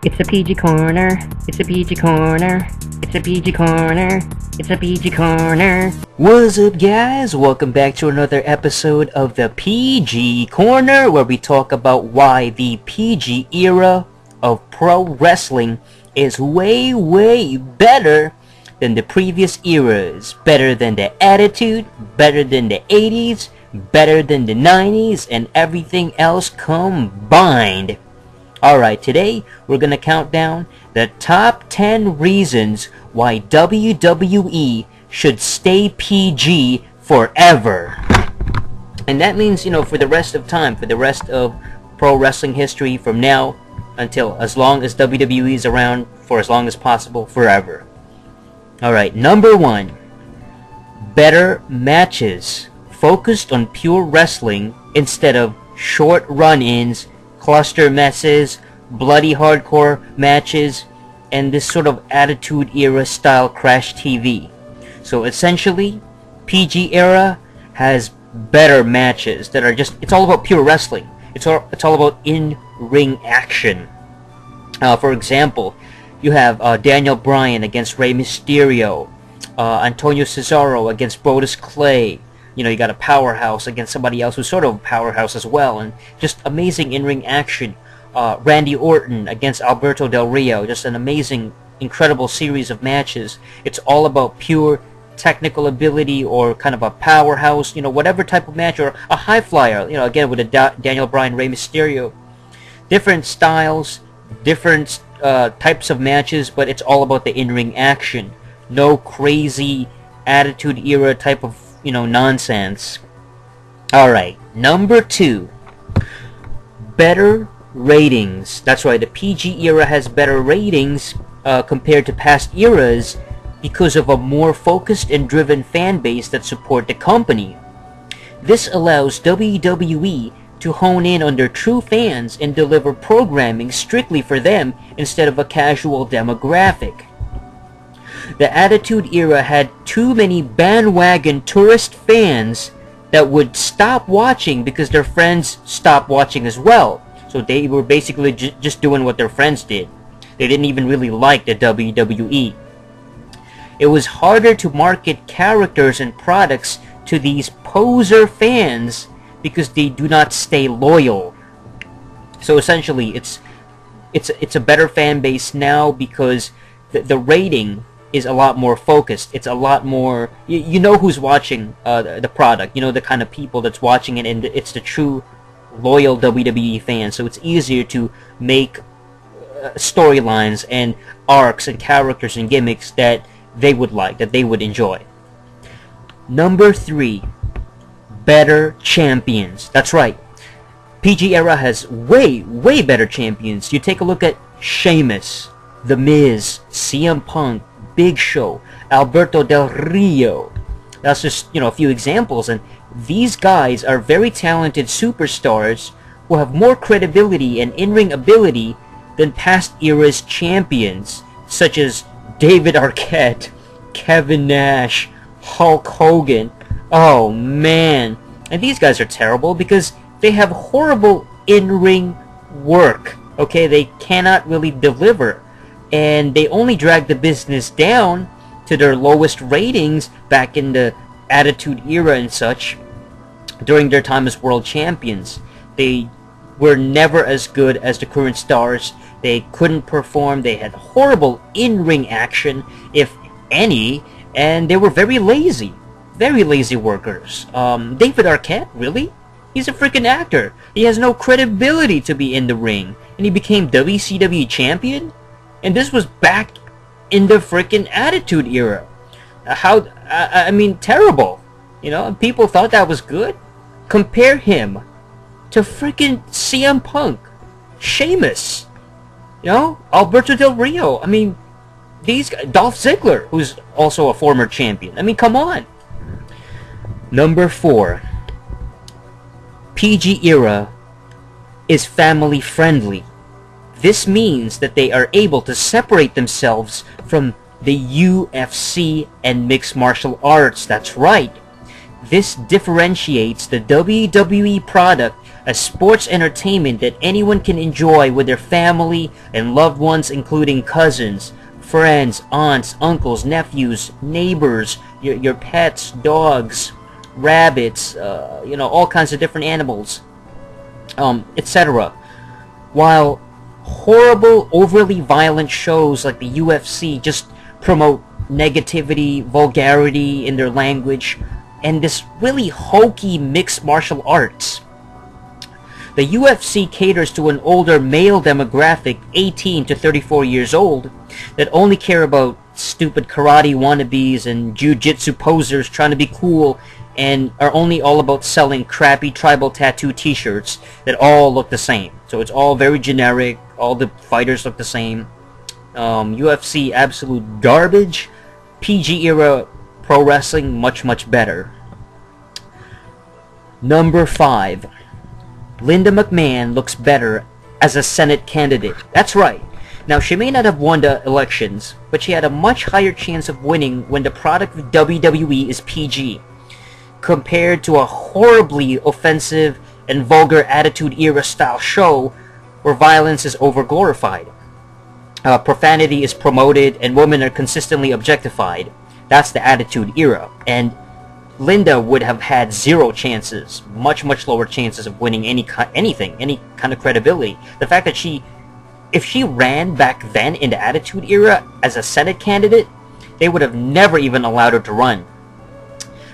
It's a PG corner. It's a PG corner. It's a PG corner. It's a PG corner. What's up, guys? Welcome back to another episode of the PG Corner, where we talk about why the PG era of pro wrestling is way better than the previous eras. Better than the Attitude, better than the 80s, better than the 90s, and everything else combined. Alright, today we're gonna count down the top 10 reasons why WWE should stay PG forever. And that means, for the rest of time, for the rest of pro wrestling history, from now until as long as WWE is around, for as long as possible, forever. Alright, number 1. Better matches. Focused on pure wrestling instead of short run-ins, cluster messes, bloody hardcore matches, and this sort of Attitude Era style Crash TV. So essentially, PG era has better matches that are just, it's all about pure wrestling. It's all about in-ring action. For example, you have Daniel Bryan against Rey Mysterio, Antonio Cesaro against Brodus Clay. You got a powerhouse against somebody else who's sort of a powerhouse as well, and just amazing in-ring action. Randy Orton against Alberto Del Rio, just an amazing, incredible series of matches. It's all about pure technical ability, or kind of a powerhouse, whatever type of match, or a high flyer, again with a Daniel Bryan, Rey Mysterio. Different styles, different types of matches, but it's all about the in-ring action. No crazy Attitude Era type of nonsense. Alright, number 2. Better ratings. That's right, the PG era has better ratings compared to past eras because of a more focused and driven fan base that support the company. This allows WWE to hone in on their true fans and deliver programming strictly for them instead of a casual demographic. The Attitude Era had too many bandwagon tourist fans that would stop watching because their friends stopped watching as well. So they were basically just doing what their friends did. They didn't even really like the WWE. It was harder to market characters and products to these poser fans because they do not stay loyal. So essentially, it's a better fan base now because the rating is a lot more focused. It's a lot more, you know who's watching the product, the kind of people that's watching it, and it's the true loyal WWE fans. So it's easier to make storylines and arcs and characters and gimmicks that they would like, that they would enjoy. Number 3. Better champions. That's right, PG era has way better champions. You take a look at Sheamus, The Miz, CM Punk, Big Show, Alberto Del Rio. That's just, a few examples, and these guys are very talented superstars who have more credibility and in-ring ability than past era's champions, such as David Arquette, Kevin Nash, Hulk Hogan. Oh man. And these guys are terrible because they have horrible in-ring work. Okay, they cannot really deliver. And they only dragged the business down to their lowest ratings back in the Attitude Era and such during their time as world champions. They were never as good as the current stars. They couldn't perform. They had horrible in-ring action, if any, and they were very lazy workers. David Arquette, really? He's a freaking actor. He has no credibility to be in the ring, and he became WCW champion? And this was back in the freaking Attitude Era. I mean, terrible. People thought that was good. Compare him to freaking CM Punk, Sheamus, Alberto Del Rio. I mean, these guys, Dolph Ziggler, who's also a former champion. I mean, come on. Number 4. PG era is family friendly. This means that they are able to separate themselves from the UFC and mixed martial arts. That's right. This differentiates the WWE product a sports entertainment that anyone can enjoy with their family and loved ones, including cousins, friends, aunts, uncles, nephews, neighbors, your pets, dogs, rabbits, all kinds of different animals, etc. While horrible, overly violent shows like the UFC just promote negativity, vulgarity in their language, and this really hokey mixed martial arts. The UFC caters to an older male demographic, 18 to 34 years old, that only care about stupid karate wannabes and jiu-jitsu posers trying to be cool, and are only all about selling crappy tribal tattoo t-shirts that all look the same. So it's all very generic, all the fighters look the same. UFC, absolute garbage. PG era pro wrestling, much, much better. Number 5. Linda McMahon looks better as a Senate candidate. That's right. Now, she may not have won the elections, but she had a much higher chance of winning when the product of WWE is PG, compared to a horribly offensive and vulgar Attitude Era style show where violence is over-glorified. Profanity is promoted and women are consistently objectified. That's the Attitude Era. And Linda would have had zero chances, much lower chances of winning any kind of credibility. The fact that if she ran back then in the Attitude Era as a Senate candidate, they would have never even allowed her to run,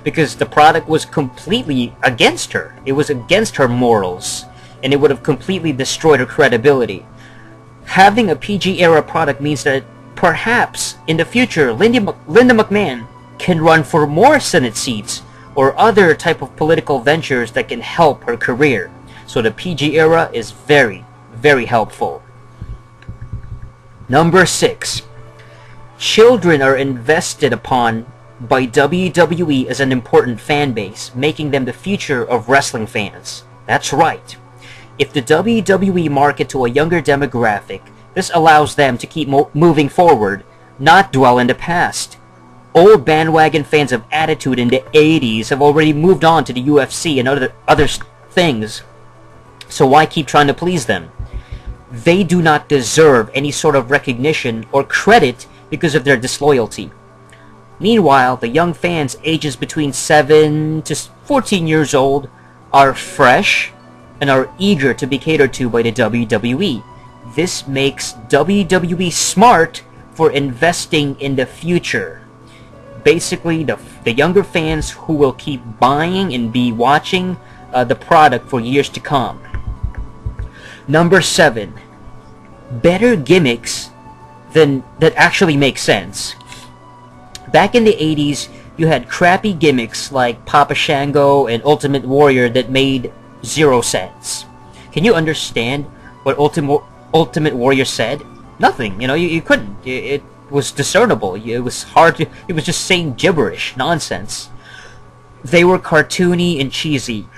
because the product was completely against her. It was against her morals, and it would have completely destroyed her credibility. Having a PG era product means that perhaps in the future Linda McMahon can run for more Senate seats or other type of political ventures that can help her career. So the PG era is very, very helpful. Number 6. Children are invested upon by WWE as an important fan base, making them the future of wrestling fans. That's right. If the WWE market to a younger demographic, this allows them to keep moving forward, not dwell in the past. Old bandwagon fans of Attitude in the 80s have already moved on to the UFC and other things, so why keep trying to please them? They do not deserve any sort of recognition or credit because of their disloyalty. Meanwhile, the young fans ages between 7 to 14 years old are fresh and are eager to be catered to by the WWE. This makes WWE smart for investing in the future. Basically, the younger fans who will keep buying and be watching the product for years to come. Number 7. Better gimmicks that actually make sense. Back in the 80s, you had crappy gimmicks like Papa Shango and Ultimate Warrior that made zero sense. Can you understand what Ultimate Warrior said? Nothing. You couldn't. It was discernible. It was hard to... It was just saying gibberish, nonsense. They were cartoony and cheesy.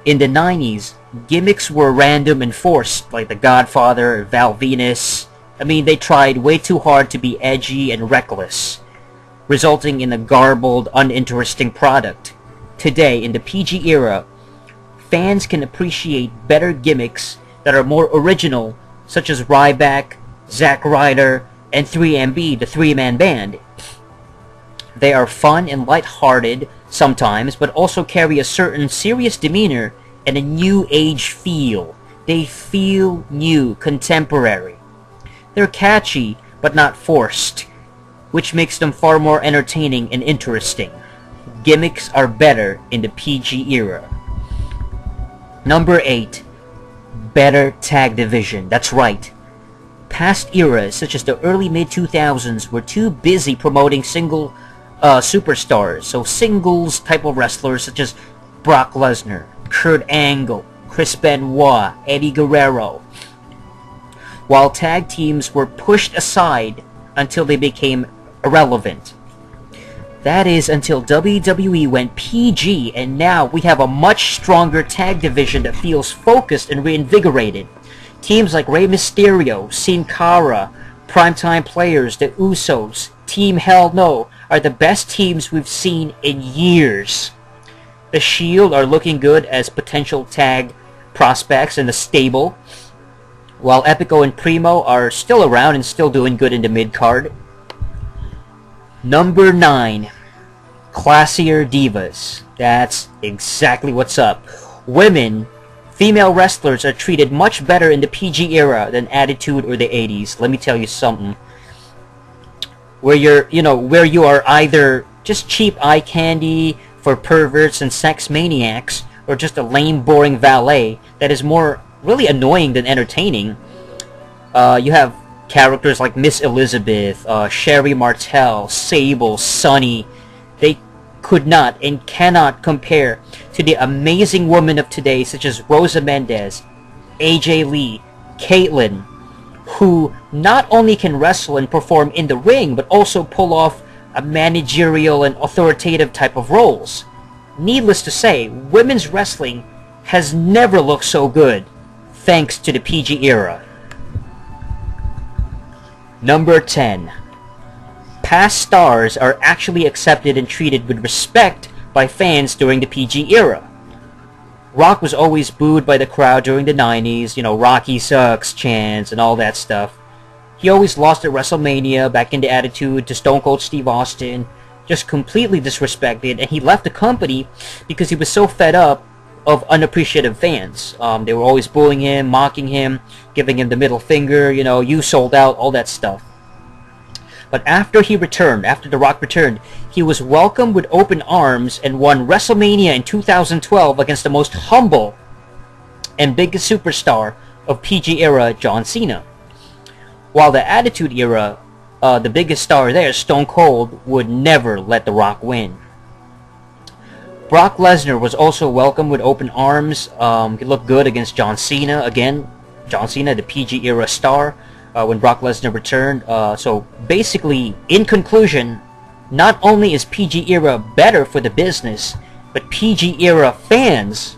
In the 90s, gimmicks were random and forced, like The Godfather, Val Venus. They tried way too hard to be edgy and reckless, resulting in a garbled, uninteresting product. Today, in the PG era, fans can appreciate better gimmicks that are more original, such as Ryback, Zack Ryder, and 3MB, the three-man band. They are fun and light-hearted sometimes, but also carry a certain serious demeanor and a new age feel. They feel new, contemporary. They're catchy, but not forced, which makes them far more entertaining and interesting. Gimmicks are better in the PG era. Number 8. Better tag division. That's right. Past eras, such as the early mid-2000s, were too busy promoting single superstars, so singles type of wrestlers such as Brock Lesnar, Kurt Angle, Chris Benoit, Eddie Guerrero, while tag teams were pushed aside until they became irrelevant. That is until WWE went PG, and now we have a much stronger tag division that feels focused and reinvigorated. Teams like Rey Mysterio, Sin Cara, Primetime Players, the Usos, Team Hell No are the best teams we've seen in years. the Shield are looking good as potential tag prospects in the stable, while Epico and Primo are still around and still doing good in the mid-card. Number 9, classier divas. That's exactly what's up. Women, female wrestlers are treated much better in the PG era than Attitude or the 80s. Let me tell you something. Where you are either just cheap eye candy for perverts and sex maniacs, or just a lame, boring valet that is more really annoying than entertaining. You have characters like Miss Elizabeth, Sherry Martel, Sable, Sunny. They could not and cannot compare to the amazing women of today, such as Rosa Mendez, AJ Lee, Caitlyn, who not only can wrestle and perform in the ring, but also pull off a managerial and authoritative type of roles. Needless to say, women's wrestling has never looked so good, thanks to the PG era. Number 10. Past stars are actually accepted and treated with respect by fans during the PG era. Rock was always booed by the crowd during the 90s, Rocky sucks chants and all that stuff. He always lost at WrestleMania, back in the Attitude, to Stone Cold Steve Austin, just completely disrespected, and he left the company because he was so fed up of unappreciative fans. They were always bullying him, mocking him, giving him the middle finger, you sold out, all that stuff. But after The Rock returned, he was welcomed with open arms and won WrestleMania in 2012 against the most humble and biggest superstar of PG era, John Cena. While the Attitude era, the biggest star there, Stone Cold, would never let The Rock win. Brock Lesnar was also welcomed with open arms. He looked good against John Cena. Again, John Cena, the PG era star, when Brock Lesnar returned. So basically, in conclusion, not only is PG era better for the business, but PG era fans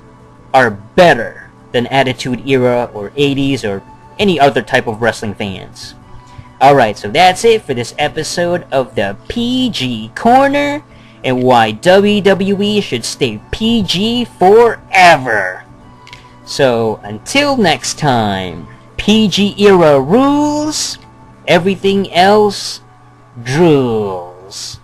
are better than Attitude era or 80s or any other type of wrestling fans. Alright, so that's it for this episode of the PG Corner, and why WWE should stay PG forever. So, until next time, PG era rules, everything else drools.